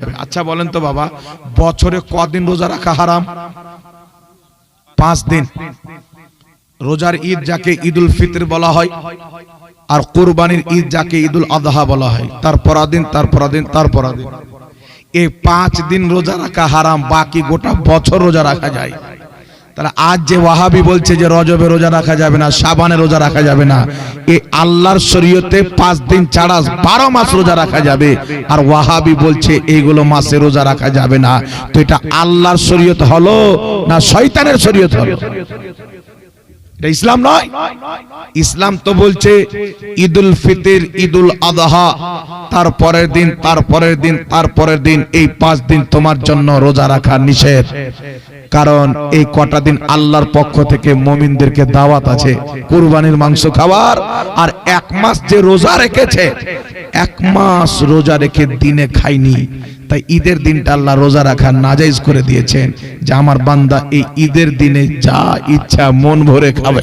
যাবে। আচ্ছা বলেন তো বাবা, বছরে কদিন রোজা রাখা হারাম? 5 দিন। রোজার ঈদ যাকে ঈদুল ফিতর বলা হয়, আর কুরবানির ঈদ যাকে ঈদুল আযহা বলা হয়, তারপর দিন এই 5 দিন রোজা রাখা হারাম, বাকি গোটা বছর রোজা রাখা যায়। তাহলে আজ যে ওয়াহাবি বলছে যে রজবে রোজা রাখা যাবে না, শাবানে রোজা রাখা যাবে না, এই আল্লাহর শরীয়তে 5 দিন ছাড়া 12 মাস রোজা রাখা যাবে, আর ওয়াহাবি বলছে এইগুলো মাসে রোজা রাখা যাবে না। তো এটা আল্লাহর শরীয়ত হলো না শয়তানের শরীয়ত হলো? এটা ইসলাম নয়। ইসলাম তো বলছে ঈদুল ফিতর, ঈদুল আযহা, তারপরের দিন, এই 5 দিন তোমার জন্য রোজা রাখা নিষেধ। কারণ এই কটা দিন আল্লাহর পক্ষ থেকে মুমিনদেরকে দাওয়াত আছে কুরবানির মাংস খাওয়ার। আর 1 মাস যে রোজা রেখেছে, 1 মাস রোজা রেখে দিনে খায়নি, তাই ঈদের দিনটা আল্লাহ রোজা রাখা নাজায়েজ করে দিয়েছেন, যে আমার বান্দা এই ঈদের দিনে যা ইচ্ছা মন ভরে খাবে।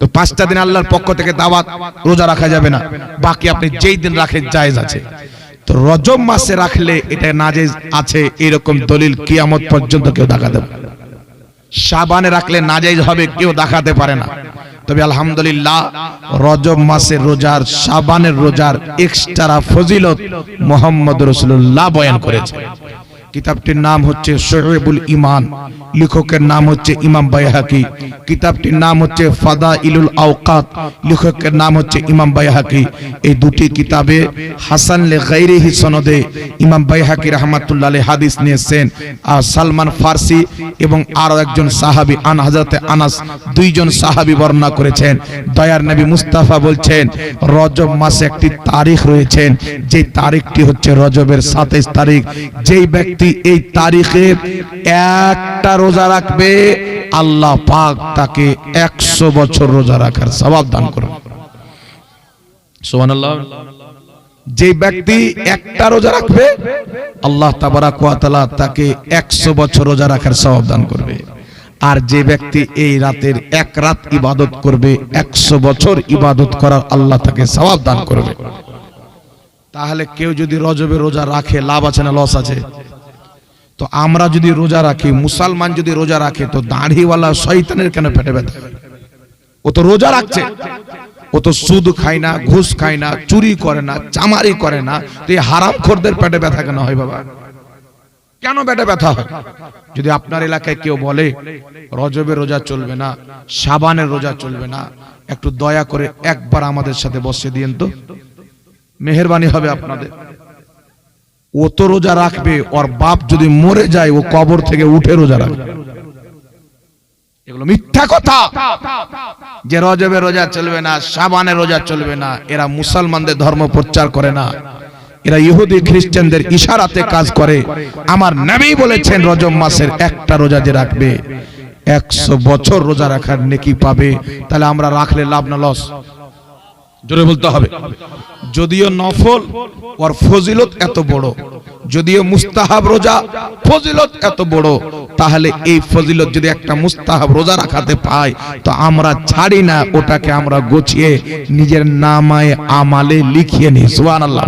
তো 5টা দিন আল্লাহর পক্ষ থেকে দাওয়াত, রোজা রাখা যাবে না, বাকি আপনি যেই দিন রাখেন জায়েজ আছে। তো রজব মাসে রাখলে এটা নাজেজ আছে, এরকম দলিল কিয়ামত পর্যন্ত কেউ দেখাতে পারে না। শাবানে রাখলে নাজায়েজ হবে, কেউ দেখাতে পারে না। তবে আলহামদুলিল্লাহ রজব মাসের রোজার, শাবানের রোজার এক্সট্রা ফজিলত মুহাম্মদ রাসূলুল্লাহ বয়ান করেছে। কিতাবটির নাম হচ্ছে শুউবুল ঈমান, লেখকের নাম হচ্ছে ইমাম বাইহাকি। কিতাবটির নাম হচ্ছে ফাদাইলুল আওকাত, লেখকের নাম হচ্ছে ইমাম বাইহাকি। এই দুটি কিতাবে হাসান লে গায়রিহি সনদে ইমাম বাইহাকি রাহমাতুল্লাহ আলাইহি হাদিস নিয়েছেন। আর সালমান ফারসি এবং আরো একজন সাহাবী আন হযরতে আনাস, দুইজন সাহাবী বর্ণনা করেছেন। দয়ার নবী মুস্তাফা বলছেন রজব মাসে একটি তারিখ রয়েছেন, যে তারিখটি হচ্ছে রজবের 27 তারিখ। যেই ব্যক্তি এই তারিখে একটা রোজা রাখবে, আল্লাহ পাক তাকে 100 বছর রোজা রাখার সওয়াব দান করবেন। সুবহানাল্লাহ। যে ব্যক্তি একটা রোজা রাখবে, আল্লাহ তাবারাক ওয়া তাআলা তাকে 100 বছর রোজা রাখার সওয়াব দান করবে। আর যে ব্যক্তি এই রাতের 1 রাত ইবাদত করবে, 100 বছর ইবাদত করার আল্লাহ তাকে সওয়াব দান করবে। তাহলে কেউ যদি রজবে রোজা রাখে, লাভ আছে না লস আছে? তো আমরা যদি রোজা রাখি, মুসলমান যদি রোজা রাখে, তো দাড়িওয়ালা শয়তানের কেন পেটে ব্যথা? ও তো রোজা রাখছে, ও তো সুদ খায় না, ঘুষ খায় না, চুরি করে না, চামারি করে না, তো এই হারামখোরদের পেটে ব্যথা কেন হয় বাবা? কেন পেটে ব্যথা হয়? যদি আপনার এলাকায় কেউ বলে রজবে রোজা চলবে না, শাবানের রোজা চলবে না, একটু দয়া করে একবার আমাদের সাথে বসে দিয়েন তো, মেহেরবানি হবে আপনাদের। ও তো রোজা রাখবে, ওর বাপ যদি মরে যায় ও কবর থেকে উঠে রোজা রাখবে। এগুলো মিথ্যা কথা যে রজবে রোজা চলবে না, শাবানে রোজা চলবে না। এরা মুসলমানদের ধর্ম প্রচার করে না, এরা ইহুদি খ্রিস্টানদের ইশারাতে কাজ করে। আমার নবী বলেছেন রজব মাসের একটা রোজা যে রাখবে 100 বছর রোজা রাখার নেকি পাবে। তাহলে আমরা রাখলে লাভ না লস? জোরে বলতে হবে। যদিও নফল, ওর ফজিলত এত বড়, যদিও মুস্তাহাব রোজা ফজিলত এত বড়, তাহলে এই ফজিলত যদি একটা মুস্তাহাব রোজা রাখাতে পাই, তো আমরা ছাড়ি না, ওটাকে আমরা গোছিয়ে নিজের নামায়ে আমালে লিখিয়ে নিই। সুবহানাল্লাহ।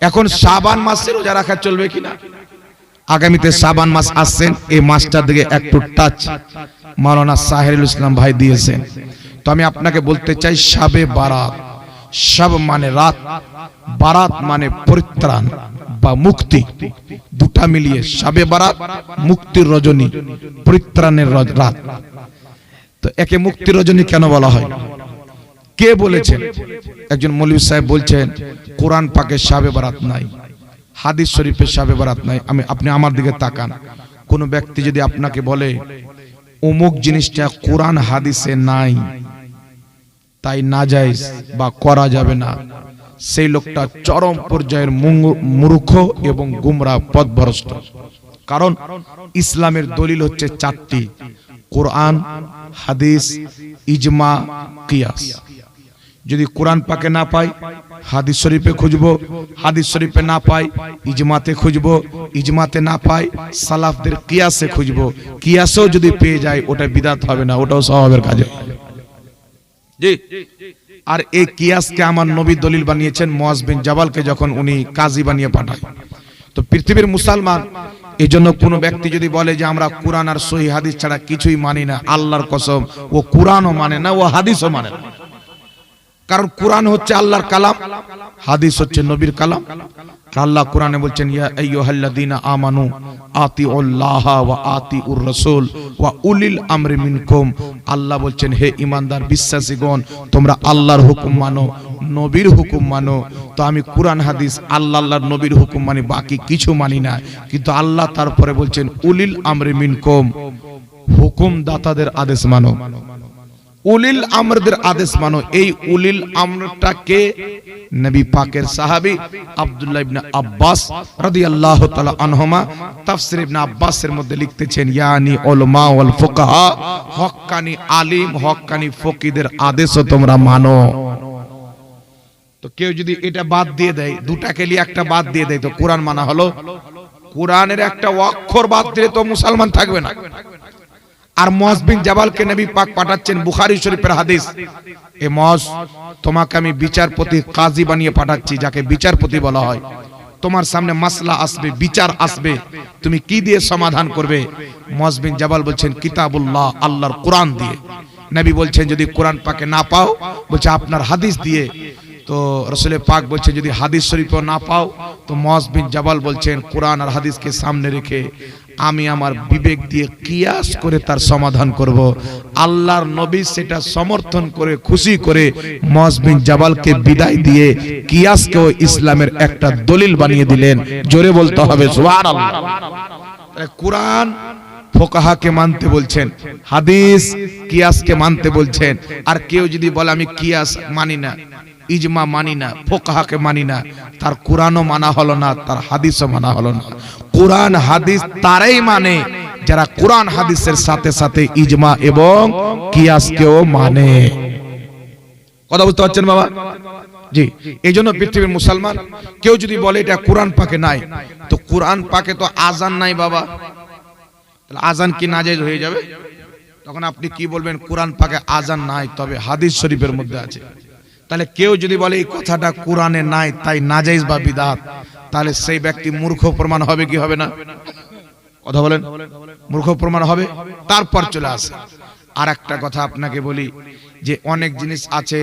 এখন শাবান মাসে রোজা রাখা চলবে কিনা? আগামীতে শাবান মাস আসছেন, এই মাসটার দিকে একটু টাচ মাওলানা সাহেরুল ইসলাম ভাই দিয়েছেন। তো আমি আপনাকে বলতে চাই, শাবে বারাত, শাব মানে রাত, বারাত মানে পরিত্রাণ বা মুক্তি, দুটা মিলিয়ে শাবে বারাত, মুক্তির রজনী, পরিত্রাণের রাত। তো একে মুক্তির রজনী কেন বলা হয়? কে বলেছেন? একজন মৌলভী সাহেব বলছেন কোরআন পাকে শাবে বারাত নাই, হাদিস শরীফে শাবে বারাত নাই। আপনি আমার দিকে তাকান, কোন ব্যক্তি যদি আপনাকে বলে অমুক জিনিসটা কোরআন হাদিসে নাই, তাই নাজায়েজ বা করা যাবে না, সেই লোকটা চরম পর্যায়ের মূর্খ এবং গুমরাহ পথভ্রষ্ট। কারণ ইসলামের দলিল হচ্ছে 4টি: কোরআন, হাদিস, ইজমা, কিয়াস। যদি কোরআন পাকে না পাই, হাদিস শরীফে খুঁজবো, হাদিস শরীফে না পাই, ইজমাতে খুঁজবো, ইজমাতে না পাই, সালাফদের কিয়াসে খুঁজবো। কিয়াসও যদি পেয়ে যায়, ওটা বিদআত হবে না, ওটাও সওয়াবের কাজ হবে। জি, আর এই কিয়াসকে আমার নবী দলিল বানিয়েছেন মুআজ বিন জাবালকে যখন উনি কাজী বানিয়ে পাঠায়। তো পৃথিবীর মুসলমান এই জন্য কোন ব্যক্তি যদি বলে যে আমরা কোরআন আর সহিহ হাদিস ছাড়া কিছুই মানি না, আল্লাহর কসম ও কোরআনও মানে না, ও হাদিসও মানে না। কারণ কোরআন হচ্ছে আল্লাহর কালাম, হাদিস হচ্ছে নবীর কালাম। আর আল্লাহ কোরআনে বলছেন ইয়া আইয়ুহাল্লাযীনা আমানু আতিউল্লাহা ওয়া আতিউর রাসূল ওয়া উলিল আমরি মিনকুম। আল্লাহ বলছেন হে ঈমানদার বিশ্বাসীগণ, তোমরা আল্লাহর হুকুম মানো, নবীর হুকুম মানো। তো আমি কোরআন হাদিস আল্লাহর নবীর হুকুম মানি, বাকি কিছু মানি না। কিন্তু আল্লাহ তারপরে বলছেন উলিল আমরি মিনকুম, হুকুম দাতাদের আদেশ মানো, উলিল আমরদের আদেশ মানো। এই উলিল আমরটাকে নবী পাকের সাহাবী আব্দুল্লাহ ইবনে আব্বাস রাদিয়াল্লাহু তাআলা আনহুমা তাফসীর ইবনে আব্বাসের মধ্যে লিখতেছেন ইয়ানি উলামা ওয়াল ফুকাহা, হক্কানি আলিম হক্কানি ফকিহদের আদেশও তোমরা মানো। তো কেউ যদি এটা বাদ দিয়ে দেয়, দুটাকে নিয়ে একটা বাদ দিয়ে দেয়, তো কোরআন মানা হলো? কোরআনের একটা অক্ষর বাদ দিলে তো মুসলমান থাকবে না। আর মুআজ বিন জাবালকে নবী পাক পাঠাচ্ছেন, বুখারী শরীফের হাদিস, এ মুআজ তোমাকে আমি বিচারপতি কাজী বানিয়ে পাঠাচ্ছি, যাকে বিচারপতি বলা হয়। তোমার সামনে মাসলা আসবে, বিচার আসবে, তুমি কি দিয়ে সমাধান করবে? মুআজ বিন জাবাল বলছেন কিতাবুল্লাহ, আল্লাহর কোরআন দিয়ে। নবী বলছেন যদি কোরআন পাকে না পাও, বলছে আপনার হাদিস দিয়ে। তো রাসূল পাক বলছে যদি হাদিস শরীফও না পাও, তো মুআজ বিন জাবাল বলছেন কোরআন আর হাদিসকে সামনে রেখে আমি আমার বিবেক দিয়ে কিয়াস করে তার সমাধান করব। আল্লাহর নবী সেটা সমর্থন করে খুশি করে মুআজ বিন জাবালকে বিদায় দিয়ে কিয়াসকেও ইসলামের একটা দলিল বানিয়ে দিলেন। জোরে বলতে হবে সুবহানাল্লাহ। কোরআন ফুকাহাকে মানতে বলছেন, হাদিস কিয়াসকে মানতে বলছেন। আর কেউ যদি বলে আমি কিয়াস মানি না, ইজমা মানি না, ফুকাহাকে মানি না, তার কোরআনও মানা হলো না, তার হাদিসও মানা হলো না। কোরআন হাদিস তারাই মানে যারা কোরআন হাদিসের সাথে সাথে ইজমা এবং কিয়াসকেও মানে। কথা বুঝতে পারছেন বাবা? জি। এই জন্য পৃথিবীর মুসলমান কেউ যদি বলে এটা কোরআন পাকে নাই, তো কোরআন পাকে তো আজান নাই বাবা, তাহলে আজান কি নাজায়েজ হয়ে যাবে? তখন আপনি কি বলবেন? কোরআন পাকে আজান নাই, তবে হাদিস শরীফের মধ্যে আছে। তাহলে কেউ যদি বলে এই কথাটা কোরআনে নাই তাই নাজায়েজ বা বিদআত, তাহলে সেই ব্যক্তি মূর্খ প্রমাণ হবে কি হবে না? কথা বলেন, মূর্খ প্রমাণ হবে। তারপর চলে আসে আর একটা কথা আপনাকে বলি, যে অনেক জিনিস আছে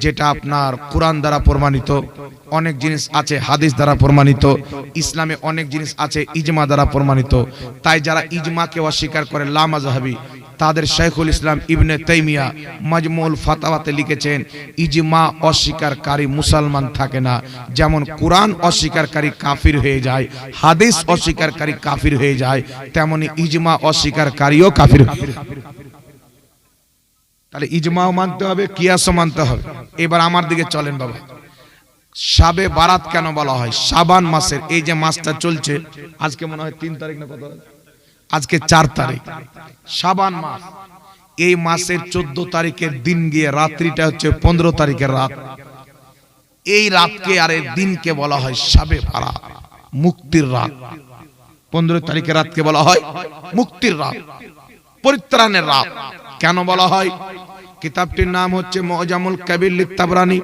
যেটা আপনার কোরআন দ্বারা প্রমাণিত, অনেক জিনিস আছে হাদিস দ্বারা প্রমাণিত, ইসলামে অনেক জিনিস আছে ইজমা দ্বারা প্রমাণিত। তাই যারা ইজমাকে অস্বীকার করে লা মাযহাবী, তাদের শাইখুল ইসলাম ইবনে তাইমিয়া মাজমুল ফাতাওয়াতে লিখেছেন ইজমা অস্বীকারী মুসলমান থাকে না। যেমন কোরআন অস্বীকারী কাফির হয়ে যায়, হাদিস অস্বীকারী কাফির হয়ে যায়, তেমনি ইজমা অস্বীকারীও কাফির হয়ে যায়। তাহলে ইজমাও মানতে হবে, কিয়াসও মানতে হবে। এবার আমার দিকে চলেন বাবা। শাবে বারাত কেন বলা হয়? শাবান মাসের এই যে মাসটা চলছে, আজকে মনে হয় 3 তারিখ না কত, আজকে 4 তারিখ, শাবান মাস। এই মাসের 14 তারিখের দিন গিয়ে রাত্রিটা হচ্ছে 15 তারিখের রাত। এই রাতকে আর এই দিনকে বলা হয় শাবে বারাত, মুক্তির রাত। 15 তারিখের রাতকে বলা হয় মুক্তির রাত, পরিত্রাণের রাত। কেন বলা হয়? কিতাবটির নাম হচ্ছে মুআজামুল কাবীর লিত তাবরানী,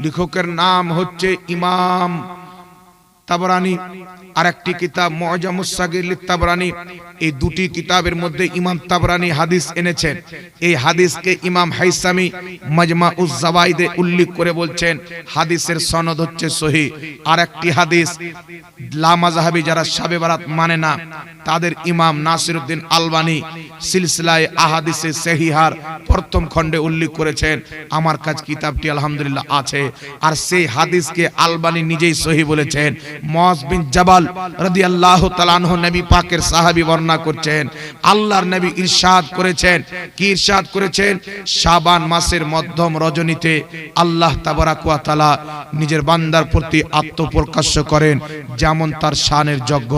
লেখকের নাম হচ্ছে ইমাম তাবরানী। আর একটি কিতাব মুআজামুস সাগীর লিত তাবরানী। এই দুটি কিতাবের মধ্যে ইমাম তাবরানী হাদিস এনেছেন। এই হাদিসকে ইমাম হাইসামি মাজমাউজ জাওয়াইদে উল্লেখ করে বলছেন হাদিসের সনদ হচ্ছে সহিহ। আর একটি হাদিস লা মাযহাবী যারা শাবে বারাত মানে না, তাদের ইমাম নাসিরউদ্দিন আলবানী সিলসিলায়ে আহাদিসে সহিহার প্রথম খণ্ডে উল্লেখ করেছেন। আমার কাছে কিতাবটি আলহামদুলিল্লাহ আছে। আর সেই হাদিসকে আলবানী নিজেই সহিহ বলেছেন। মুআজ বিন জাবাল রাদিয়াল্লাহু তাআলা আনহু নবী পাকের সাহাবী বর্ণনা করছেন, আল্লাহর নবী ইরশাদ করেছেন। কি ইরশাদ করেছেন? শাবান মাসের মধ্যম রজনীতে আল্লাহ তাবারাক ওয়া তাআলা নিজের বান্দার প্রতি আত্মপ্রকাশ করেন, যেমন তার শানের যোগ্য।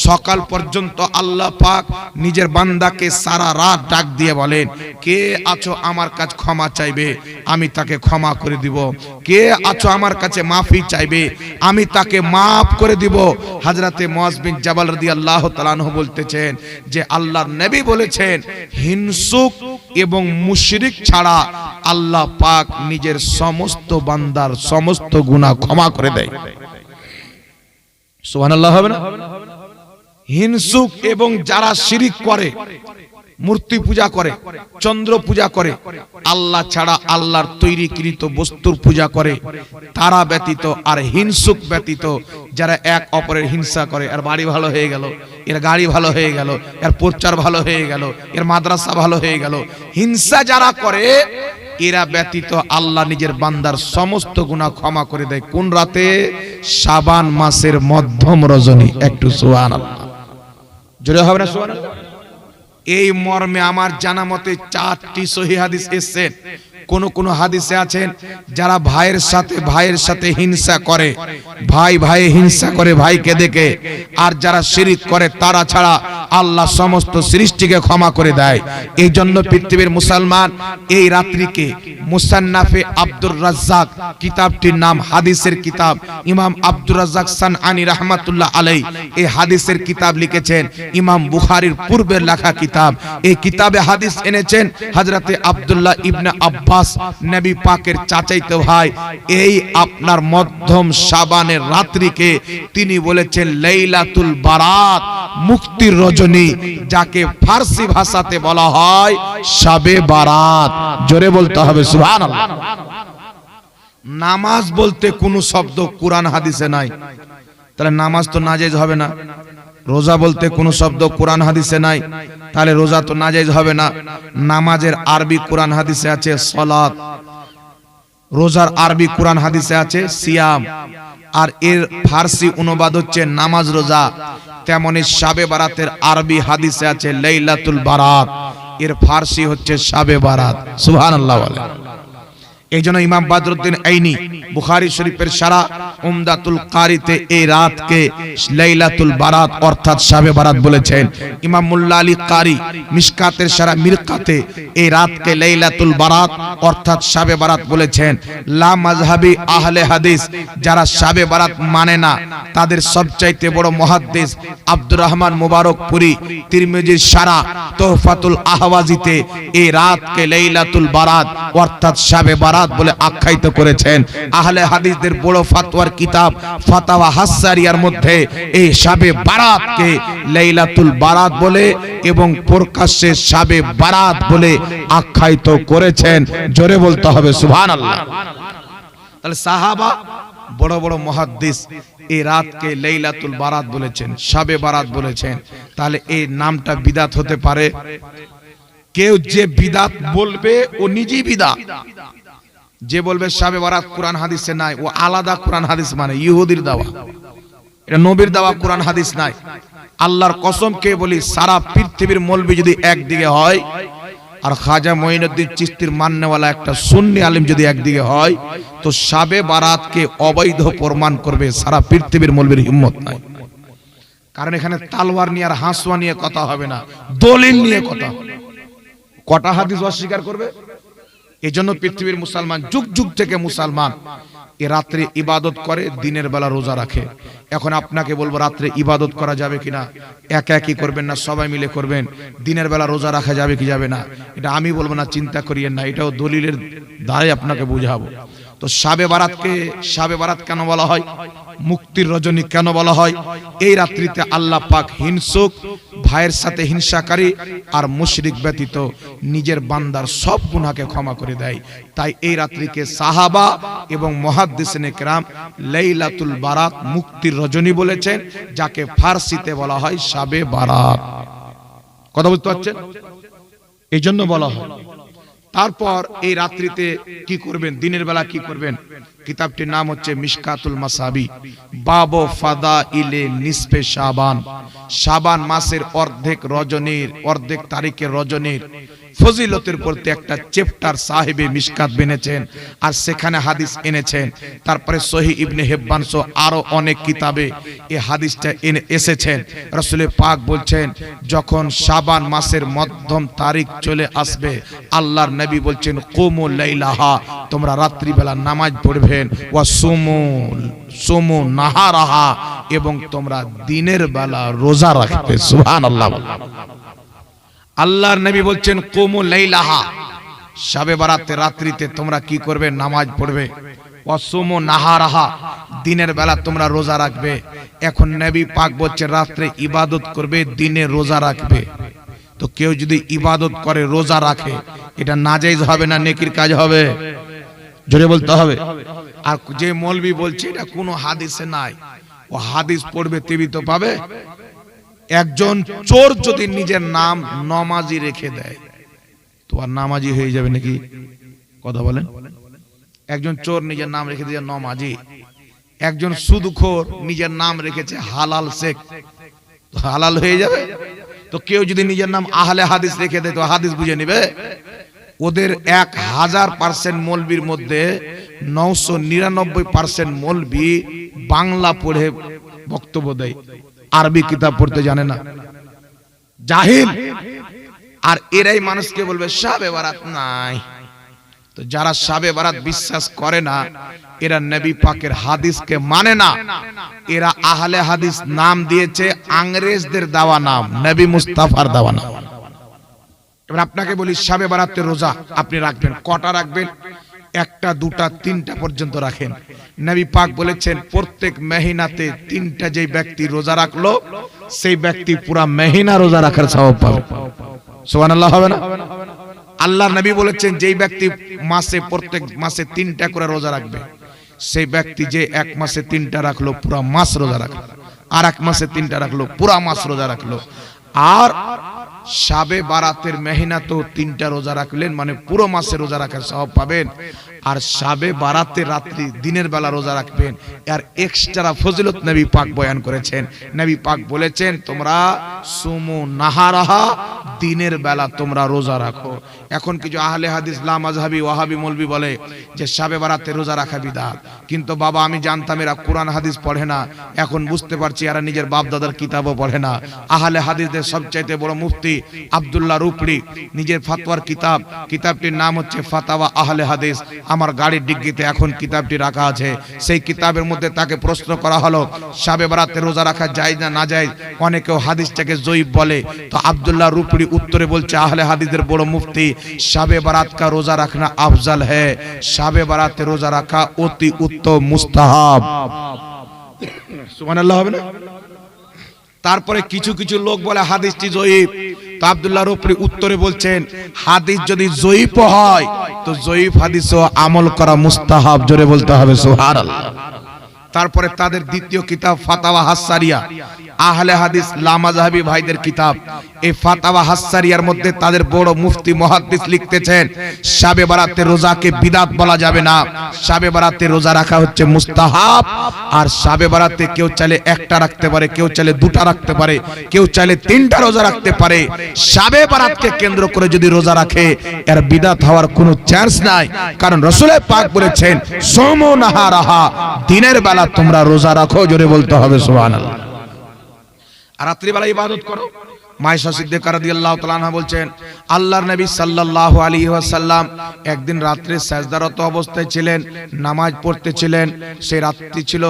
সকাল পর্যন্ত আল্লাহ পাক নিজের বান্দাকে সারা রাত ডাক দিয়ে বলেন, কে আছো আমার কাছে ক্ষমা চাইবে, আমি তাকে ক্ষমা করে দিব। কে আছো আমার কাছে মাফি চাইবে, আমি তাকে মাফ করে দিব। হযরতে মুআজ বিন জাবাল রাদিয়াল্লাহু তাআলা আনহু বলতেছেন যে আল্লাহর নবী বলেছেন হিংসুক এবং মুশরিক ছাড়া আল্লাহ পাক নিজের সমস্ত বান্দার সমস্ত গুনাহ ক্ষমা করে দেয়। সুবহানাল্লাহ হবে না? হিংসুক এবং যারা শিরিক করে, মূর্তি পূজা করে, চন্দ্র পূজা করে, আল্লাহ ছাড়া আল্লাহর তৈরিকৃত বস্তুর পূজা করে, তারা ব্যতীত আর হিংসুক ব্যতীত যারা এক অপরের হিংসা করে, এর বাড়ি ভালো হয়ে গেল, এর গাড়ি ভালো হয়ে গেল, এর প্রচার ভালো হয়ে গেল, এর মাদ্রাসা ভালো হয়ে গেল, হিংসা যারা করে এরা ব্যতীত আল্লাহ নিজের বান্দার সমস্ত গুনাহ ক্ষমা করে দেয়। কোন রাতে? শাবান মাসের মধ্যম রজনী। একটু সুবহানাল্লাহ জোরে হবে না সুবহানাল্লাহ? এই মর্মে আমার জানা মতে 4টি সহিহ হাদিস এসেছে। কোন হাদিসে আছেন যারা ভাইয়ের সাথে হিংসা করে, ভাই হিংসা করে ভাইকে দেখে, আর যারা শিরিক করে তারা ছাড়া আল্লাহ সমস্ত সৃষ্টিকে ক্ষমা করে দেয়। এই জন্য পৃথিবীর মুসলমান এই রাত্রিকে মুসান্নাফে আব্দুর রাজ্জাক, কিতাবটির নাম হাদিসের কিতাব, ইমাম আব্দুর রাজ্জাক সানআনী রাহমাতুল্লাহ আলাইহি এই হাদিসের কিতাব লিখেছেন। ইমাম বুখারীর পূর্বের লেখা কিতাব। এই কিতাবে হাদিস এনেছেন হযরতে আব্দুল্লাহ ইবনে আব্বাস, নবী পাকের চাচাইতো ভাই। এই আপনার মধ্যম শাবানের রাত্রিকে তিনি বলেছেন লাইলাতুল বারাত, মুক্তির রজনী, যাকে ফার্সি ভাষাতে বলা হয় শাবে বারাত। জোরে বলতে হবে সুবহানাল্লাহ। নামাজ বলতে কোনো শব্দ কোরআন হাদিসে নাই, তাহলে নামাজ তো নাজায়েজ হবে না। রোজা বলতে কোনো শব্দ কোরআন হাদিসে নাই, তাহলে রোজা তো নাজায়েজ হবে না। নামাজের আরবি কোরআন হাদিসে আছে সালাত, রোজার আরবি কোরআন হাদিসে আছে সিয়াম, আর এর ফার্সি অনুবাদ হচ্ছে নামাজ রোজা। তেমনি শাবে বারাতের আরবি হাদিসে আছে লাইলাতুল বারাত, এর ফার্সি হচ্ছে শাবে বারাত। সুবহানাল্লাহ বলেন। এই জন্য ইমাম বদরুদ্দিন আইনি বুখারী শরীফের শারা উমদাতুল কারিতে এই রাতকে লাইলাতুল বারাত অর্থাৎ শাবে বারাত বলেছেন। ইমাম মুল্লা আলী কারি মিশকাতের শারা মিরকাতে এই রাতকে লাইলাতুল বারাত অর্থাৎ শাবে বারাত বলেছেন। লা মাযহাবি আহলে হাদিস যারা শাবে বারাত মানে না, তাদের সবচাইতে বড় মুহাদ্দিস আব্দুর রহমান মুবারকপুরি তিরমিজির শারা তোহফাতুল আহওয়াজিতে এই রাতকে লাইলাতুল বারাত অর্থাৎ শাবে বারাত বলে আখ্যায়িত করেছেন। আহলে হাদিসদের বড় ফতোয়ার কিতাব ফাতাওয়া হাসারিয়ার মধ্যে এই শাবে বারাতকে লাইলাতুল বারাত বলে এবং প্রকাশ্যে শাবে বারাত বলে আখ্যায়িত করেছেন। জোরে বলতে হবে সুবহানাল্লাহ। তাহলে সাহাবা বড় বড় মুহাদ্দিস এই রাতকে লাইলাতুল বারাত বলেছেন, শাবে বারাত বলেছেন। তাহলে এই নামটা বিদআত হতে পারে? কেউ যে বিদআত বলবে ও নিজেই বিদআত। যে বলবে শাবে বারাত কোরআন হাদিসে নাই, ও আলাদা কোরআন হাদিস মানে, ইহুদির দাওয়া। এটা নবীর দাওয়া, কোরআন হাদিস নাই। আল্লাহর কসম কে বলি, সারা পৃথিবীর মৌলবি যদি একদিকে হয় আর খাজা মঈনুদ্দিন চিশতির মাননেওয়ালা একটা সুন্নি আলেম যদি একদিকে হয়, তো শাবে বারাতকে অবৈধ প্রমাণ করবে সারা পৃথিবীর মৌলবির হিম্মত নাই। কারণ এখানে তালওয়ার নিয়ে আর হাঁসুয়া নিয়ে কথা হবে না, দলিল নিয়ে কথা হবে। কটা হাদিস অস্বীকার করবে? এই জন্য পৃথিবীর মুসলমান যুগ যুগ থেকে মুসলমান এ রাত্রে ইবাদত করে, দিনের বেলা রোজা রাখে। এখন আপনাকে বলবো রাত্রে ইবাদত করা যাবে কিনা? একা একই করবেন না, সবাই মিলে করবেন। দিনের বেলা রোজা রাখা যাবে কি যাবে না, এটা আমি বলবো না, চিন্তা করিয়েন না, এটাও দলিলের দ্বারাই আপনাকে বুঝাবো। তো শাবে বারাতকে শাবে বারাত কেন বলা হয়, মুক্তির রজনী কেন বলা হয়? এই রাত্রিতে আল্লাহ পাক হিংসুক, ভাইয়ের সাথে হিংসাকারী আর মুশরিক ব্যতীত নিজের বান্দার সব গুনাহকে ক্ষমা করে দেয়। তাই এই রাত্রিকে সাহাবা এবং মুহাদ্দিসিনে কেরাম লাইলাতুল বারাত, মুক্তির রজনী বলেছেন, যাকে ফার্সিতে বলা হয় শাবে বারাত। কথা বুঝতে পারছেন? এই জন্য বলা হয়। তারপর এই রাত্রিতে কি করবেন, দিনের বেলা কি করবেন? কিতাবটির নাম হচ্ছে মিশকাতুল মাসাবি, বাবু ফাদাইলে নিসফে শাবান। শাবান মাসের অর্ধেক তারিখের রজনীর ফজিলতের প্রতি একটা চ্যাপ্টার সাহেবে মিশকাত বেনেছেন, আর সেখানে হাদিস এনেছেন। তারপরে সহিহ ইবনে হিব্বান সহ আরো অনেক কিতাবে এই হাদিসটা এসেছেন। রাসূল পাক বলছেন, যখন শাবান মাসের মধ্যম তারিখ চলে আসবে, আল্লাহর নবী বলছেন, কুমু লাইলাহা, তোমরা রাত্রিবেলা নামাজ পড়বেন, ওয়া সুমু নাহারাহা, এবং তোমরা দিনের বেলা রোজা রাখবে। সুবহানাল্লাহ। আল্লাহর নবী বলছেন কুমু লাইলাহা, শবে বারাতে রাত্রিতে তোমরা কি করবে? নামাজ পড়বে। ওয়াসুমু নাহারাহা, দিনের বেলা তোমরা রোজা রাখবে। এখন নবী পাক বলছে রাত্রে ইবাদত করবে, দিনে রোজা রাখবে। তো কেউ যদি ইবাদত করে রোজা রাখে, এটা নাজায়েজ হবে না নেকির কাজ হবে? জোরে বলতে হবে। আর যে মৌলবি বলছে এটা কোনো হাদিসে নাই, ও হাদিস পড়বে তেবি তো পাবে। একজন চোর যদি নিজের নাম নমাজি রেখে দেয় তো আর নামাজি হয়ে যাবে নাকি? কথা বলেন। একজন চোর নিজের নাম রেখে দিয়েছে নমাজি, একজন সুদখোর নিজের নাম রেখেছে হালাল শেখ, তো হালাল হয়ে যাবে? তো কেউ যদি নিজের নাম আহলে হাদিস রেখে দেয় তো হাদিস বুঝে নিবে? ওদের 1000% মৌলবীর মধ্যে 999% মৌলবী বাংলা পড়ে বক্তব্য দেয়, আরবি কিতাব পড়তে জানে না, জাহিল। আর এরাই মানুষকে বলবে শবে বারাত নাই। তো যারা শবে বারাত বিশ্বাস করে না, এরা নবী পাকের হাদিসকে মানে না। এরা আহলে হাদিস নাম দিয়েছে ইংরেজদের দেওয়া নাম, নবী মুস্তাফার দেওয়া নাম। এবার আপনাকে বলি শবে বারাতের রোজা আপনি রাখবেন, কটা রাখবেন? 1টা 2টা 3টা পর্যন্ত রাখেন। নবী পাক বলেছেন প্রত্যেক মহিনাতে 3টা যে ব্যক্তি রোজা রাখলো সেই ব্যক্তি পুরা মহিনা রোজা রাখার সওয়াব পাবে। সুবহানাল্লাহ হবে না? আল্লাহর নবী বলেছেন যেই ব্যক্তি মাসে প্রত্যেক মাসে 3টা করে রোজা রাখবে, সেই ব্যক্তি যে এক মাসে 3টা রাখলো পুরা মাস রোজা রাখলো, আর এক মাসে 3টা রাখলো পুরা মাস রোজা রাখলো। আর শবে বারাতের মহিনাতেও 3টা রোজা রাখলেন মানে পুরো মাসে রোজা রাখার সওয়াব পাবেন। আর শবে বারাতের রাত্রি দিনের বেলা রোজা রাখবেন, আর এক্সট্রা ফজিলত নবী পাক বয়ান করেছেন। নবী পাক বলেছেন তোমরা সুমু নাহারাহা, দিনের বেলা তোমরা রোজা রাখো। এখন কিছু আহলে হাদিস লা মাযহাবি ওয়াহাবি মৌলবি বলে যে শবে বারাতে রোজা রাখা বিদআত। কিন্তু বাবা আমি জানতাম এরা কোরআন হাদিস পড়ে না, এখন বুঝতে পারছি এরা নিজের বাপ দাদার কিতাবও পড়ে না। আহলে হাদিসদের সবচাইতে বড় মুফতি আব্দুল্লাহ রুপড়ি নিজের ফতোয়ার কিতাব, কিতাবটির নাম হচ্ছে ফাতাওয়া আহলে হাদিস। আমার গাড়ির ডিগ্গিতে এখন কিতাবটি রাখা আছে। সেই কিতাবের মধ্যে তাকে প্রশ্ন করা হলো শবে বারাতে রোজা রাখা জায়েজ না না জায়েজ, অনেকেও হাদিসটাকে জয়ীফ বলে। তো আব্দুল্লাহ রুপড়ি উত্তরে বলছে আহলে হাদিসদের বড় মুফতি শবে বারাত কা রোজা রাখনা আফজল है, শবে বারাতে রোজা রাখা অতি উত্তম মুস্তাহাব। সুবহানাল্লাহ হবে না? তারপরে কিছু কিছু লোক বলে হাদিসটি জয়ীফ। তো আব্দুল্লাহ রুপড়ি উত্তরে বলছেন হাদিস যদি জয়ীফ হয় তো জয়ীফ হাদিসও আমল করা মুস্তাহাব। জোরে বলতে হবে সুবহানাল্লাহ। তারপরে তাদের দ্বিতীয় কিতাব ফাতাওয়া হাসারিয়া, আহলে হাদিস লা মাযহাবি ভাইদের কিতাব। এই ফাতাওয়া হাসারিয়ার মধ্যে তাদের বড় মুফতি মুহাদ্দিস লিখতেছেন শবে বারাতে রোজাকে বিদআত বলা যাবে না, শবে বারাতে রোজা রাখা হচ্ছে মুস্তাহাব। আর শবে বারাতে কেউ চাইলে 1টা রাখতে পারে, কেউ চাইলে 2টা রাখতে পারে, কেউ চাইলে 3টা রোজা রাখতে পারে। শবে বারাতকে কেন্দ্র করে যদি রোজা রাখে এর বিদআত হওয়ার কোনো চান্স নাই, কারণ রাসূল পাক বলেছেন সুমু নাহারাহা, দিনের বেলা তোমরা রোজা রাখো। জোরে বলতে হবে সুবহানাল্লাহ। আর রাত্রিবেলা ইবাদত করো। মায়েশা সিদ্দিকা রাদিয়াল্লাহু তাআলা আনহা বলছেন আল্লাহর নবী সাল্লাল্লাহু আলাইহি ওয়াসাল্লাম একদিন রাতে সিজদারত অবস্থায় ছিলেন, নামাজ পড়তেছিলেন। সেই রাতটি ছিল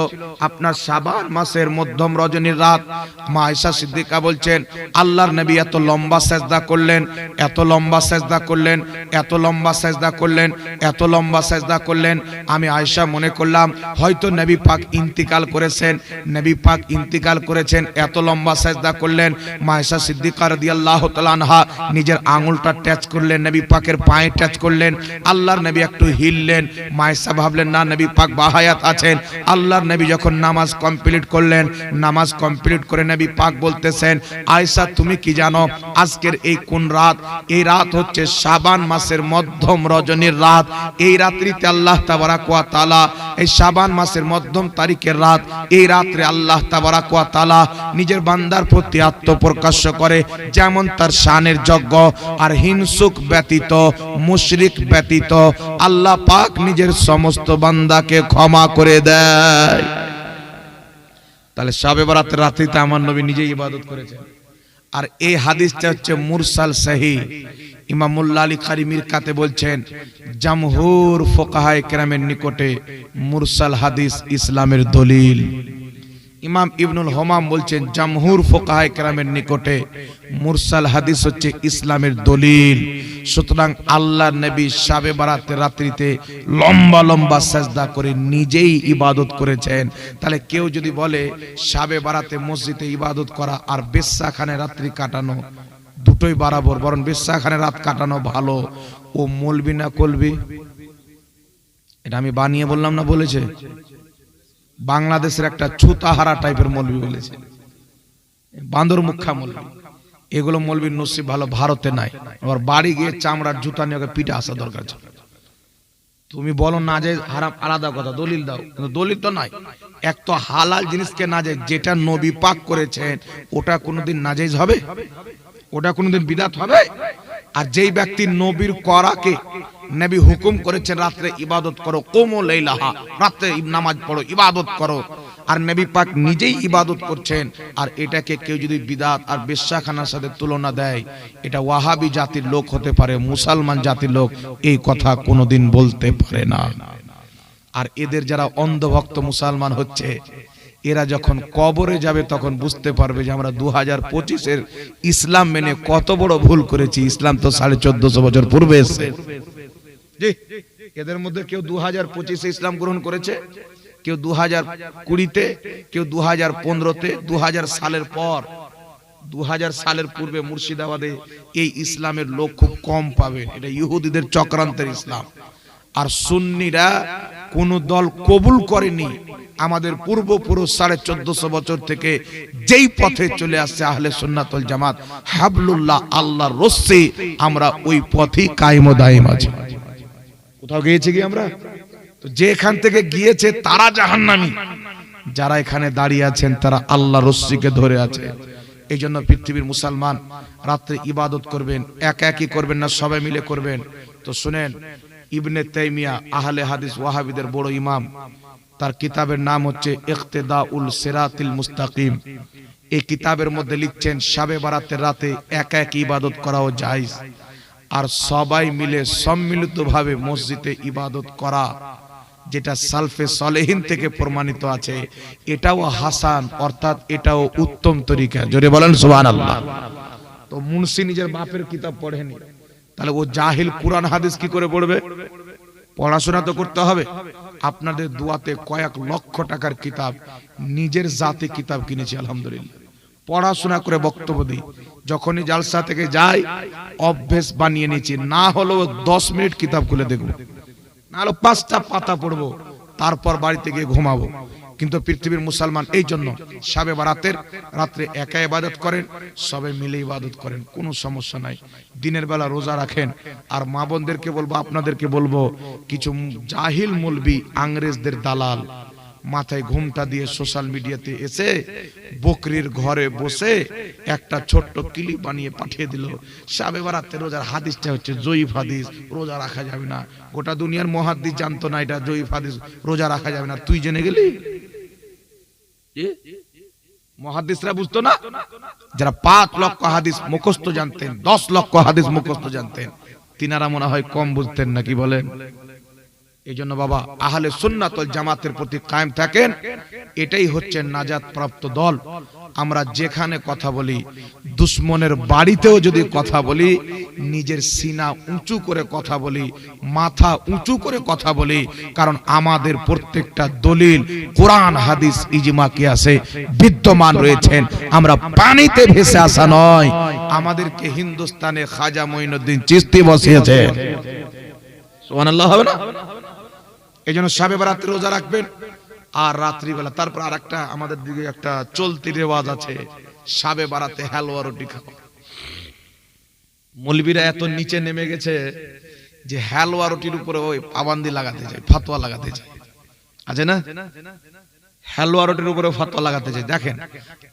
আপনার শাবান মাসের মধ্যম রজনীর রাত। মায়েশা সিদ্দিকা বলছেন আল্লাহর নবী এত লম্বা সিজদা করলেন, এত লম্বা সিজদা করলেন, এত লম্বা সিজদা করলেন, এত লম্বা সিজদা করলেন, আমি আয়েশা মনে করলাম হয়তো নবী পাক ইন্তিকাল করেছেন। নবী পাক ইন্তিকাল করেছেন, এত লম্বা সিজদা করলেন। মায়েশা সিদ্দিকা রাদিয়াল্লাহু তাআলা আনহা নিজের আঙ্গুলটা টাচ করলেন, নবী পাকের পায়ে টাচ করলেন। আল্লাহর নবী একটু হিললেন। মায়েশা ভাবলেন না নবী পাক বাহায়াত আছেন। আল্লাহর নবী যখন নামাজ কমপ্লিট করলেন, নামাজ কমপ্লিট করে নবী পাক বলতেছেন আয়েশা তুমি কি জানো আজকের এই কোন রাত? এই রাত হচ্ছে শাবান মাসের মধ্যম রজনীর রাত। এই রাত্রিতে আল্লাহ তাবারাক ওয়া তাআলা, এই শাবান মাসের মধ্যম তারিখের রাত, এই রাত্রে আল্লাহ তাবারাক ওয়া তাআলা নিজের বান্দার প্রতি আত্মপ্রকাশ করে, যেমন তার শানের যজ্ঞ। আর হিংসুক ব্যতীত, মুশরিক ব্যতীত আল্লাহ পাক নিজের সমস্ত বান্দাকে ক্ষমা করে দেয়। তাহলে শবে বরাতের রাত্রিতে আমার নবী নিজেই ইবাদত করেছেন। আর এই হাদিসটা হচ্ছে মুরসাল সহিহ। ইমাম মুল্লা আলী কারি মিরকাতে বলছেন জামহুর ফুকাহায়ে কেরামের নিকটে মুরসাল হাদিস ইসলামের দলিল। ইমাম ইবনুল হামাম বলছেন জামহুর ফুকাহায়ে কেরামের নিকটে মুরসাল হাদিস হচ্ছে ইসলামের দলিল। সুতরাং আল্লাহর নবী শাবে বারাতের রাত্রিতে লম্বা লম্বা সাজদা করে নিজেই ইবাদত করেছেন। তাহলে কেউ যদি বলে শাবে বারাতে মসজিদে ইবাদত করা আর বেশ্যাখানে রাত্রি কাটানো দুটোই বরাবর, বরং বেশ্যাখানে রাত কাটানো ভালো, ও মলবি না কলবি? এটা আমি বানিয়ে বললাম না, বলেছে বাংলাদেশের একটা ছুতাহারা টাইপের মৌলবি বলেছে, বান্দর মুখা মৌলবি। এগুলো মৌলবীর নসিব ভালো, ভারতে নাই। আবার বাড়ি গিয়ে চামড়ার জুতা নিয়ে পিঠে আসা দরকার ছিল। তুমি বলো না যে হারাম, আলাদা কথা, দলিল দাও, কিন্তু দলিল তো নাই। এক তো হালাল জিনিসকে নাজায়েজ, যেটা নবী পাক করেছেন ওটা কোনোদিন নাজায়েজ হবে? ওটা কোনোদিন বিদআত হবে? আর যেই ব্যক্তি নবীর করাকে নবী হুকুম করেছেন রাতে ইবাদত করো, কুমু লাইলাহা, রাতে নামাজ পড়ো, ইবাদত করো, আর নবী পাক নিজেই ইবাদত করছেন, আর এটাকে কেউ যদি বিদআত আর বেশ্যাখানার সাথে তুলনা দেয়, এটা ওয়াহাবি জাতির লোক হতে পারে, মুসলমান জাতির লোক এই কথা কোনোদিন বলতে পারে না। আর এদের যারা অন্ধভক্ত মুসলমান হচ্ছে, এরা যখন কবরে যাবে তখন বুঝতে পারবে যে আমরা 2025-এর ইসলাম মেনে কত বড় ভুল করেছি। ইসলাম তো 1450 বছর পূর্বে এসেছে। এদের মধ্যে কেউ 2025-এ ইসলাম গ্রহণ করেছে, কেউ 2020-তে, কেউ 2015-তে, 2000 সালের পর। 2000 সালের পূর্বে মুর্শিদাবাদে এই ইসলামের লোক খুব কম পাবে। এটা ইহুদিদের চক্রান্তের ইসলাম। আর সুন্নিরা কোন দল কবুল করেনি। আমাদের পূর্বপুরুষ 1450 বছর থেকে যেই পথে চলে আসছে আহলে সুন্নাত ওয়াল জামাত, হাবলুল্লাহ, আল্লাহর রস্সি, আমরা ওই পথই কায়েম ও দায়েম আছি। কোথাও গিয়েছে কি আমরা? তো যেখান থেকে গিয়েছে তারা জাহান্নামী, যারা এখানে দাঁড়িয়ে আছেন তারা আল্লাহর রস্সিকে ধরে আছে। এই জন্য পৃথিবীর মুসলমান রাত্রে ইবাদত করবেন, একা একই করবেন না, সবাই মিলে করবেন। তো শুনেন, ইবনে তাইমিয়া আহলে হাদিস ওয়াহাবিদের বড় ইমাম, তার কিতাবের নাম হচ্ছে ইকতিদাউল সিরাতিল মুস্তাকিম। এই কিতাবের মধ্যে লিখছেন শাবে বারাতের রাতে একা একা ইবাদত করাও জায়েজ, আর সবাই মিলে সম্মিলিতভাবে মসজিদে ইবাদত করা, যেটা সালফে সালেহিন থেকে প্রমাণিত আছে, এটাও হাসান, অর্থাৎ এটাও উত্তম তরিকা। জোরে বলেন সুবহানাল্লাহ। তো মুন্সি নিজের বাপের কিতাব পড়েনি, তাহলে ও জাহিল কুরআন হাদিস কি করে পড়বে? পড়াশোনা তো করতে হবে। আপনাদের দোয়াতে কয়েক লক্ষ টাকার কিতাব, নিজের জাতে কিতাব কিনেছি আলহামদুলিল্লাহ, পড়াশোনা করে বক্তব্য দিই। যখনই জালসা থেকে যাই অভ্যেস বানিয়ে নিয়েছি, না হলেও 10 মিনিট কিতাব খুলে দেখবো, না হলো 5টা পাতা পড়বো, তারপর বাড়িতে গিয়ে ঘুমাবো। কিন্তু পৃথিবীর মুসলমান এই জন্য শাবে বারাতের রাত্রে একা ইবাদত করেন, সবাই মিলে ইবাদত করেন, কোনো সমস্যা নাই। দিনের বেলা রোজা রাখেন। আর মা বোনদেরকে বলবো, আপনাদেরকে বলবো, কিছু জাহিল মৌলবি, ইংরেজদের দালাল, মাথায় ঘুমটা দিয়ে সোশ্যাল মিডিয়াতে এসে বকরির ঘরে বসে একটা ছোট্ট ক্লিপ বানিয়ে পাঠিয়ে দিল, শাবে বারাতের রোজার হাদিসটা হচ্ছে জয়ীফ হাদিস, রোজা রাখা যাবে না। গোটা দুনিয়ার মুহাদ্দিস জানতো না এটা জয়ীফ হাদিস, রোজা রাখা যাবে না। তুই জেনে গেলি? মুহাদ্দিসরা বুঝতো না? যারা 5 লক্ষ হাদিস মুখস্থ জানতেন, 10 লক্ষ হাদিস মুখস্থ জানতেন, তিনারা মনে হয় কম বুঝতেন নাকি বলেন? এই জন্য বাবা, আহলে সুন্নাত ওয়াল জামাতের প্রতি কায়েম থাকেন, এটাই হচ্ছে নাজাত প্রাপ্ত দল। আমরা যেখানে কথা বলি, দুশ্মনের বাড়িতেও যদি কথা বলি, নিজের সিনা উঁচু করে কথা বলি, মাথা উঁচু করে কথা বলি, কারণ আমাদের প্রত্যেকটা দলিল কোরআন হাদিস ইজমা কিয়াসে বিদ্যমান রয়েছেন। আমরা পানিতে ভেসে আসা নয়, আমাদেরকে হিন্দুস্তানে খাজা মঈনুদ্দিন চিশতি বসিয়েছে। সুবহানাল্লাহ হবে না? এই জন্য শাবে বারাতে রোজা রাখবেন। আর রাত্রিবেলা তারপর আর একটা আমাদের দিকে একটা চলতি রেওয়াজ আছে, শাবে বারাতে হালুয়া রুটি খাওয়া। মৌলবীরা এত নিচে নেমে গেছে যে হালুয়া রুটির উপরে ওই পাবন্দি লাগাতে যায়, ফতোয়া লাগাতে যায়, আছে না? হালুয়া রুটির উপরে ফতোয়া লাগাতে যায়। দেখেন,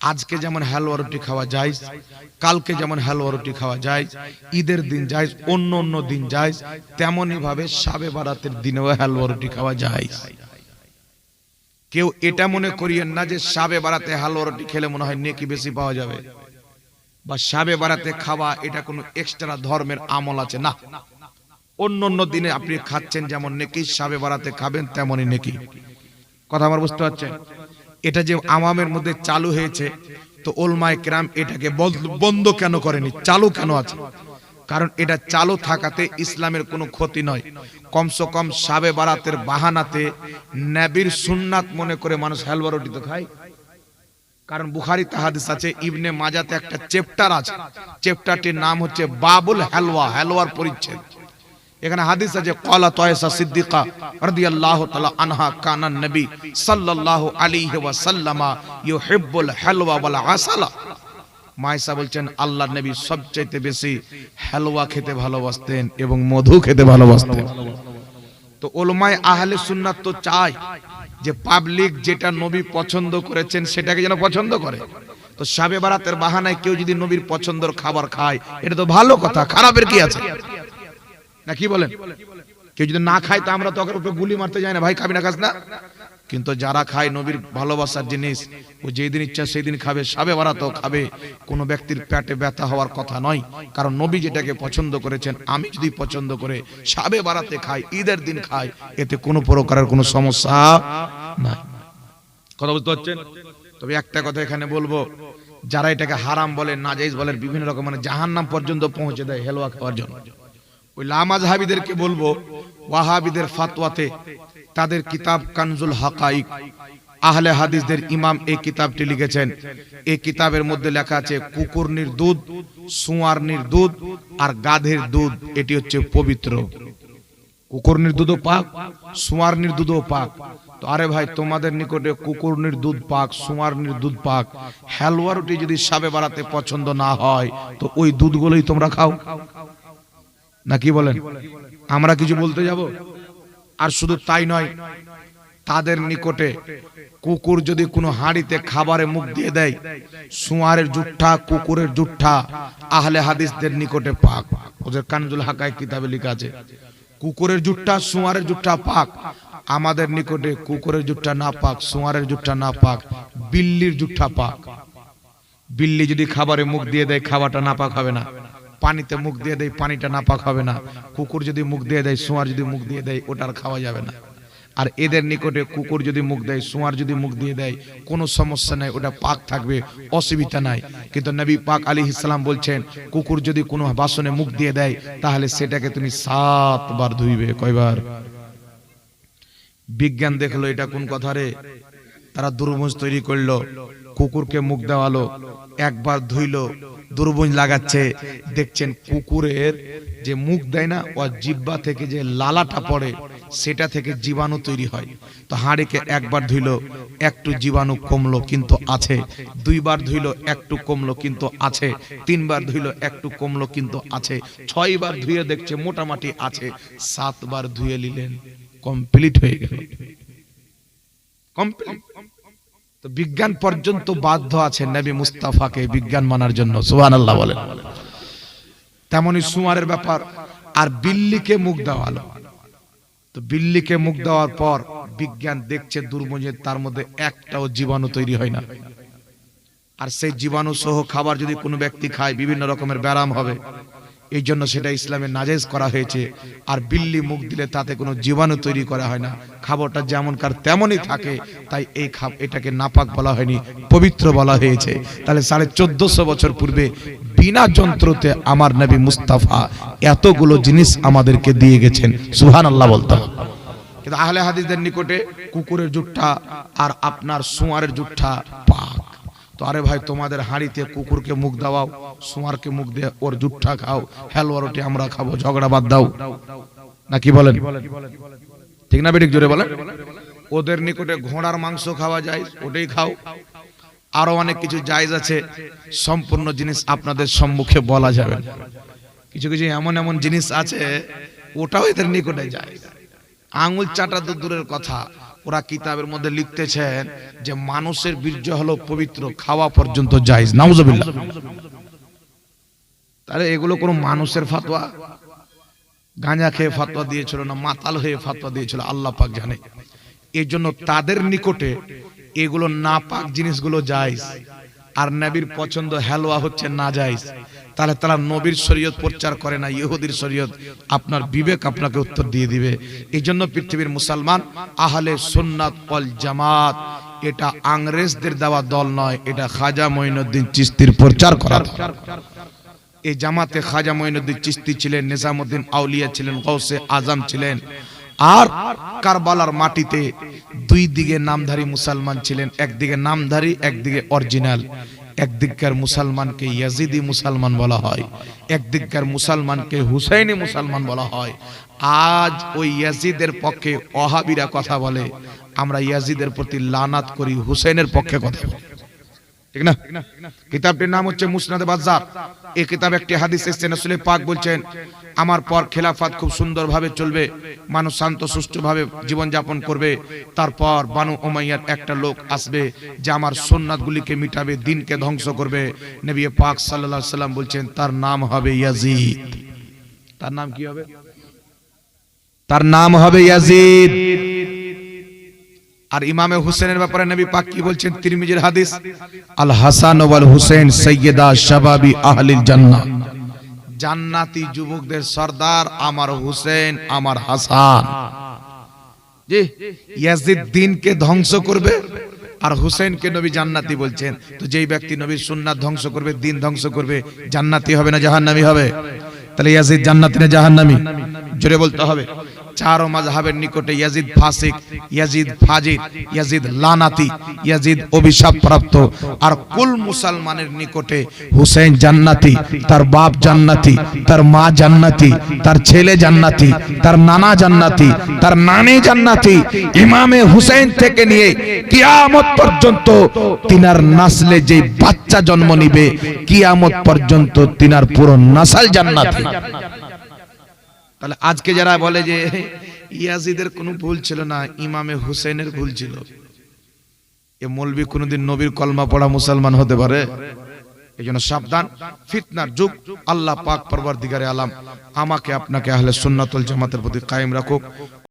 আজকে যেমন হালুয়া রুটি খাওয়া যায়, কালকে যেমন হালুয়া রুটি খাওয়া যায়, ঈদের দিন যায়, অন্য অন্য দিন যায়, তেমনি ভাবে শাবে বারাতের দিনেও হালুয়া রুটি খাওয়া যায়। কেউ এটা মনে করিয়েন না যে শাবে বারাতে হালুয়া রুটি খেলে মনে হয় নেকি বেশি পাওয়া যাবে, বা শাবে বারাতে খাওয়া এটা কোনো এক্সট্রা ধর্মের আমল আছে, না। অন্য অন্য দিনে আপনি খাচ্ছেন যেমন নেকি, শাবে বারাতে খাবেন তেমনই নেকি। কথা আমার বুঝতে পারছেন? এটা যে আওয়ামের মধ্যে চালু হয়েছে, তো উলামায়ে কেরাম এটাকে বন্ধ কেন করেনি, চালু কেন আছে? কারণ এটা চালু থাকাতে ইসলামের কোনো ক্ষতি নয়। কমসে কম শাবে বারাতের বাহানাতে নবীর সুন্নাত মনে করে মানুষ হালুয়া রুটি তো খায়। কারণ বুখারীতে হাদিস আছে, ইবনে মাজাতে একটা চ্যাপ্টার আছে, চ্যাপ্টারটির নাম হচ্ছে বাবুল হালওয়া, হালওয়ার পরিচ্ছেদ। এখানে হাদিস আছে ক্বালা তায়েসা সিদ্দিকা রাদিয়াল্লাহু তাআলা আনহা কানা নবী সাল্লাল্লাহু আলাইহি ওয়াসাল্লামা ইউহিব্বুল হালওয়া ওয়াল আসালা। মায়েশা বলছেন আল্লাহর নবী সবচাইতে বেশি হালওয়া খেতে ভালোবাসতেন এবং মধু খেতে ভালোবাসতেন। তো উলামায়ে আহলে সুন্নাত তো চায় যে পাবলিক যেটা নবী পছন্দ করেছেন সেটাকে যেন পছন্দ করে। তো শাবে বারাতের বাহানায় কেউ যদি নবীর পছন্দের খাবার খায় এটা তো ভালো কথা, খারাপের কি আছে? না কি বলেন? কেউ যদি না খায় তো আমরা তো ওকে উপরে গুলি মারতে যাই না, ভাই খাবি না খাস না। কিন্তু যারা খায় নবীর ভালোবাসার জিনিস, ও যেই দিন ইচ্ছা সেই দিন খাবে, শাবে বারাতও খাবে। কোনো ব্যক্তির পেটে ব্যথা হওয়ার কথা নয়, কারণ নবী যেটাকে পছন্দ করেছেন আমি যদি পছন্দ করে শাবে বারাতে খাই, ঈদের দিন খাই, এতে কোনো প্রকারের কোনো সমস্যা নাই। কথা বুঝতে পারছেন? তবে একটা কথা এখানে বলবো, যারা এটাকে হারাম বলে, নাজায়েজ বলে, বিভিন্ন রকম মানে জাহান্নাম পর্যন্ত পৌঁছে দেয় হেলওয়া খাওয়ার জন্য, ওই লামাযহাবীদেরকে বলবো, ওয়াহাবীদের ফাতওয়াতে তাদের কিতাব কানজুল হাকাইক, আহলে হাদিসদের ইমাম এই কিতাবটি লিখেছেন। এই কিতাবের মধ্যে লেখা আছে কুকুরনির দুধ, সুয়ারনির দুধ আর গাধের দুধ এটি হচ্ছে পবিত্র। কুকুরনির দুধও পাক, সুয়ারনির দুধও পাক। তো আরে ভাই, তোমাদের নিকটে কুকুরনির দুধ পাক, সুয়ারনির দুধ পাক, হালুয়া রুটি যদি শাবে বারাতে পছন্দ না হয় তো ওই দুধগুলোই তোমরা খাও না, কি বলেন? আমরা কিছু বলতে যাব? আর শুধু তাই নয়, তাদের নিকটে কুকুর যদি কোনো হাঁড়িতে খাবারে মুখ দিয়ে দেয়, সুয়ারের জুঠা, কুকুরের জুঠা আহলে হাদিসদের নিকটে পাক। ওদের কানজুল হাকাইক কিতাবে লেখা আছে কুকুরের জুঠা, সুয়ারের জুঠা পাক। আমাদের নিকটে কুকুরের জুঠা না পাক, সুয়ারের জুঠা না পাক, বিল্লির জুঠা পাক। বিল্লি যদি খাবারে মুখ দিয়ে দেয় খাবারটা নাপাক হবে না, পানিতে মুখ দিয়ে দেয় পানিটা নাপাক হবে না। কুকুর যদি মুখ দিয়ে দেয়, সুয়ার যদি মুখ দিয়ে দেয়, ওটার খাওয়া যাবে না। আর এদের নিকটে কুকুর যদি মুখ দেয়, সুয়ার যদি মুখ দিয়ে দেয়, কোনো সমস্যা নাই, ওটা পাক থাকবে, অসুবিধা নাই। কিন্তু নবী পাক আলাইহিস সালাম বলছেন কুকুর যদি কোনো বাসনে মুখ দিয়ে দেয় তাহলে সেটাকে তুমি 7 বার ধুইবে। কয়বার? বিজ্ঞান দেখলো এটা কোন কথা রে, তারা দুর্বুঝ তৈরি করলো, কুকুরকে মুখ দেওয়ালো, একবার ধুইলো, দুর্বুঝ লাগাচ্ছে, দেখছেন কুকুরের যে মুখ দেয় না, ও জিহ্বা থেকে যে লালাটা পড়ে সেটা থেকে জীবাণু তৈরি হয়। তো হাঁড়িকে একবার ধুইলো, একটু জীবাণু কমলো কিন্তু আছে, 2 বার ধুইলো একটু কমলো কিন্তু আছে, 3 বার ধুইলো একটু কমলো কিন্তু আছে, 6 বার ধুয়ে দেখছে মোটামুটি আছে, 7 বার ধুয়ে নিলেন, কমপ্লিট হয়ে গেল, কমপ্লিট। তো বিজ্ঞান পর্যন্ত বাধ্য আছে নবী মুস্তাফাকে বিজ্ঞান মানার জন্য, সুবহানাল্লাহ বলেন। তেমনি সুয়ারের ব্যাপার। আর বিল্লিকে মুখ দেওয়ালো, তো বিল্লিকে মুখ দেওয়ার পর বিজ্ঞান দেখছে দুর্বুঝে তার মধ্যে একটাও জীবাণু তৈরি হয় না। আর সেই জীবাণু সহ খাবার যদি কোনো ব্যক্তি খায় বিভিন্ন রকমের ব্যারাম হবে, এই জন্য সেটা ইসলামে নাজায়েজ করা হয়েছে। আর বিল্লি মুখ দিলে তাতে কোনো জীবাণু তৈরি করা হয় না, খাবারটা যেমনকার তেমনই থাকে, তাই এটাকে নাপাক বলা হয়নি, পবিত্র বলা হয়েছে। তাহলে 1450 বছর পূর্বে বিনা যন্ত্রতে আমার নবী মুস্তাফা এতগুলো জিনিস আমাদেরকে দিয়ে গেছেন, সুবহানাল্লাহ বলতে হবে। কিন্তু আহলে হাদিসদের নিকটে কুকুরের জুঠা আর আপনার সুয়ারের জুঠা পাক। তো আরে ভাই, তোমাদের হাঁড়িতে কুকুরকে মুখ দাও, সুয়ারকে মুখ দিয়ে ওর জুঠা খাও, হালুয়া রুটি আমরা খাবো, ঝগড়া বাদ দাও, না কি বলেন? ঠিক না বেঠিক? জোরে বলেন। ওদের নিকটে ঘোড়ার মাংস খাওয়া যায়, ওটাই খাও। আরো অনেক কিছু জায়েজ আছে, সম্পূর্ণ জিনিস আপনাদের সম্মুখে বলা যাবে না। কিছু কিছু এমন এমন জিনিস আছে ওটাও এদের নিকটে যায়। আঙুল চাটা তো দূরের কথা, ওরা কিতাবের মধ্যে লিখতেছেন যে মানুষের বীর্য হলো পবিত্র, খাওয়া পর্যন্ত জায়েজ। নাউজুবিল্লাহ। তাহলে এগুলো কোন মানুষের ফতোয়া? গাঁজা খেয়ে ফতোয়া দিয়েছিল না মাতাল হয়ে ফতোয়া দিয়েছিল আল্লাহ পাক জানে। এর জন্য তাদের নিকটে এগুলো নাপাক জিনিসগুলো জায়েজ, আর নবীর পছন্দ হালুয়া হচ্ছে না জায়েজ। তাহলে তারা নবীর শরীয়ত প্রচার করে না, ইহুদির শরীয়ত। আপনার বিবেক আপনাকে উত্তর দিয়ে দিবে। এই জন্য পৃথিবীর মুসলমান আহলে সুন্নাত ওয়াল জামাত এটা ইংরেজদের দেওয়া দল নয়, এটা খাজা মঈনুদ্দিন চিশতির প্রচার করা দল। এই জামাতে খাজা মঈনুদ্দিন চিশতি ছিলেন, নিজামুদ্দিন আউলিয়া ছিলেন, গৌসে আজম ছিলেন। আর কারবালার মাটিতে দুই দিকে নামধারী মুসলমান ছিলেন, একদিকে নামধারী, একদিকে অরিজিনাল। একদিককার মুসলমানকে ইয়াজিদি মুসলমান বলা হয়, একদিককার মুসলমানকে হুসাইনি মুসলমান বলা হয়। আজ ওই ইয়াজিদের পক্ষে ওয়াহাবিরা কথা বলে, আমরা ইয়াজিদের প্রতি লানাত করি, হুসাইনের পক্ষে কথা বলি, ঠিক না? কিতাবটির নাম হচ্ছে মুসনাদে বাজ্জার। এই কিতাবে একটি হাদিস এসেছে, রাসূল পাক বলছেন, আমার পর খেলাফত খুব সুন্দরভাবে চলবে, মানুষ শান্ত সুষ্ঠুভাবে জীবন যাপন করবে। তারপর বানু উমাইয়ার একটা লোক আসবে যে আমার সুন্নাতগুলিকে মিটাবে, দ্বীনকে ধ্বংস করবে। নবী পাক সাল্লাল্লাহু আলাইহি সাল্লাম বলছেন তার নাম হবে ইয়াজিদ। তার নাম কি হবে? তার নাম হবে ইয়াজিদ। আর ইমামে হুসেনের ব্যাপারে নবী পাক কি বলছেন? তিরমিজির হাদিস, আল হাসান ওয়াল হুসেন সাইয়্যিদা শাবাবি আহলিল জান্নাহ, জান্নাতি যুবকদের সরদার আমার হুসেন, আমার হাসান। জি, ইয়াজিদ দ্বীনকে ধ্বংস করবে আর হুসেনকে নবী জান্নাতি বলছেন। তো যেই ব্যক্তি নবীর সুন্নাত ধ্বংস করবে, দ্বীন ধ্বংস করবে, জান্নাতি হবে না জাহান্নামী হবে? তাহলে ইয়াজিদ জান্নাতি না জাহান্নামী? জোরে বলতে হবে। চারো মাযহাবের নিকটে ইয়াজিদ ফাসিক, ইয়াজিদ ফাজির, ইয়াজিদ লানাতি, ইয়াজিদ অভিশাপ প্রাপ্ত। আর কুল মুসলমানের নিকটে হুসেন জান্নাতি, তার বাপ জান্নাতি, তার মা জান্নাতি, তার ছেলে জান্নাতি, তার নানা জান্নাতি, তার নানি জান্নাতি। ইমামে হুসেন থেকে নিয়ে কিয়ামত পর্যন্ত তিনার নাসলে যে বাচ্চা জন্ম নিবে, কিয়ামত পর্যন্ত তিনার পুরো নাসল জান্নাতি। তাহলে আজকে যারা বলে যে ইয়াজিদের কোনো ভুল ছিল না, ইমামে হুসেনের ভুল ছিল, এ মৌলবি কোনোদিন নবীর কলমা পড়া মুসলমান হতে পারে? এই জন্য সাবধান, ফিতনার যুগ। আল্লাহ পাক পরবর্তীকারে আলাম আমাকে আপনাকে আহলে সুন্নাত ওয়াল জামাতের প্রতি কায়েম রাখুক।